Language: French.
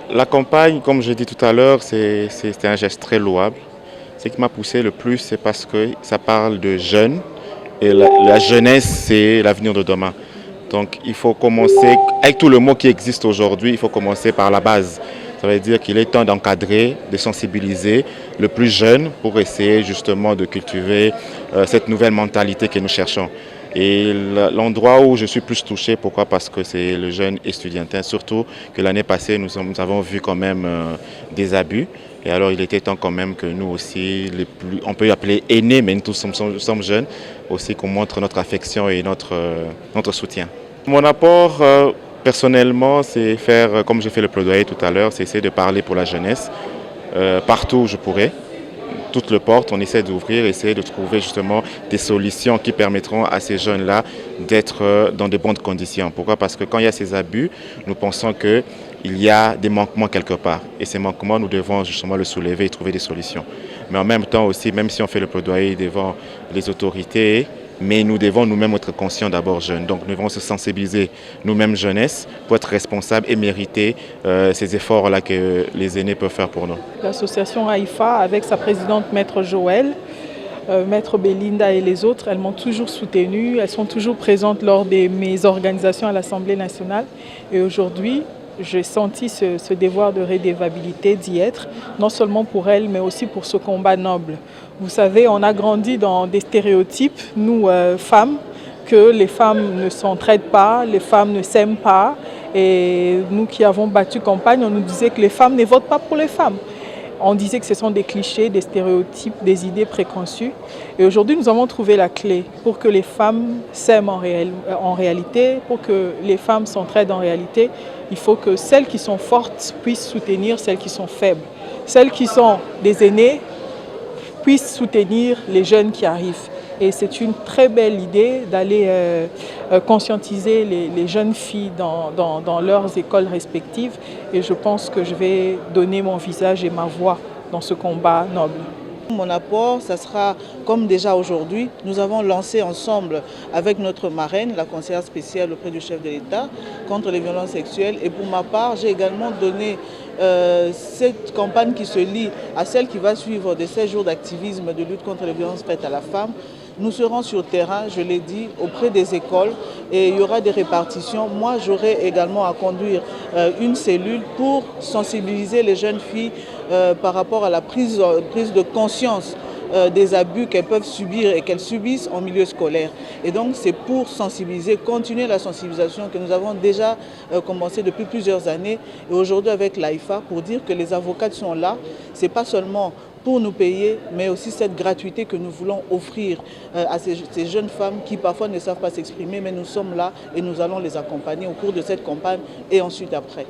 La campagne, comme j'ai dit tout à l'heure, c'était un geste très louable. Ce qui m'a poussé le plus, c'est parce que ça parle de jeunes et la jeunesse, c'est l'avenir de demain. Donc il faut commencer, avec tout le mot qui existe aujourd'hui, il faut commencer par la base. Ça veut dire qu'il est temps d'encadrer, de sensibiliser le plus jeune pour essayer justement de cultiver cette nouvelle mentalité que nous cherchons. Et l'endroit où je suis plus touché, pourquoi? Parce que c'est le jeune estudiantin, surtout que l'année passée, nous avons vu quand même des abus. Et alors, il était temps quand même que nous aussi, on peut appeler aînés, mais nous tous sommes jeunes, aussi qu'on montre notre affection et notre soutien. Mon apport, personnellement, c'est faire, comme j'ai fait le plaidoyer tout à l'heure, c'est essayer de parler pour la jeunesse, partout où je pourrais. Toutes les portes, on essaie d'ouvrir, essayer de trouver justement des solutions qui permettront à ces jeunes-là d'être dans de bonnes conditions. Pourquoi? Parce que quand il y a ces abus, nous pensons qu'il y a des manquements quelque part. Et ces manquements, nous devons justement le soulever et trouver des solutions. Mais en même temps aussi, même si on fait le plaidoyer devant les autorités, mais nous devons nous-mêmes être conscients d'abord jeunes. Donc nous devons se sensibiliser nous-mêmes jeunesse pour être responsables et mériter ces efforts-là que les aînés peuvent faire pour nous. L'association AIFA, avec sa présidente Maître Joël, Maître Belinda et les autres, elles m'ont toujours soutenue, elles sont toujours présentes lors de mes organisations à l'Assemblée nationale. Et aujourd'hui, j'ai senti ce devoir de redevabilité d'y être, non seulement pour elles, mais aussi pour ce combat noble. Vous savez, on a grandi dans des stéréotypes, nous, femmes, que les femmes ne s'entraident pas, les femmes ne s'aiment pas. Et nous qui avons battu campagne, on nous disait que les femmes ne votent pas pour les femmes. On disait que ce sont des clichés, des stéréotypes, des idées préconçues. Et aujourd'hui, nous avons trouvé la clé pour que les femmes s'aiment en réalité, pour que les femmes s'entraident en réalité. Il faut que celles qui sont fortes puissent soutenir celles qui sont faibles. Celles qui sont des aînés puissent soutenir les jeunes qui arrivent. Et c'est une très belle idée d'aller conscientiser les jeunes filles dans leurs écoles respectives. Et je pense que je vais donner mon visage et ma voix dans ce combat noble. Mon apport, ça sera comme déjà aujourd'hui, nous avons lancé ensemble avec notre marraine, la conseillère spéciale auprès du chef de l'État contre les violences sexuelles. Et pour ma part, j'ai également donné cette campagne qui se lie à celle qui va suivre de 16 jours d'activisme de lutte contre les violences faites à la femme. Nous serons sur le terrain, je l'ai dit, auprès des écoles et il y aura des répartitions. Moi, j'aurai également à conduire une cellule pour sensibiliser les jeunes filles par rapport à la prise de conscience des abus qu'elles peuvent subir et qu'elles subissent en milieu scolaire. Et donc c'est pour sensibiliser, continuer la sensibilisation que nous avons déjà commencé depuis plusieurs années et aujourd'hui avec l'AIFA pour dire que les avocates sont là. Ce n'est pas seulement pour nous payer, mais aussi cette gratuité que nous voulons offrir à ces jeunes femmes qui parfois ne savent pas s'exprimer, mais nous sommes là et nous allons les accompagner au cours de cette campagne et ensuite après.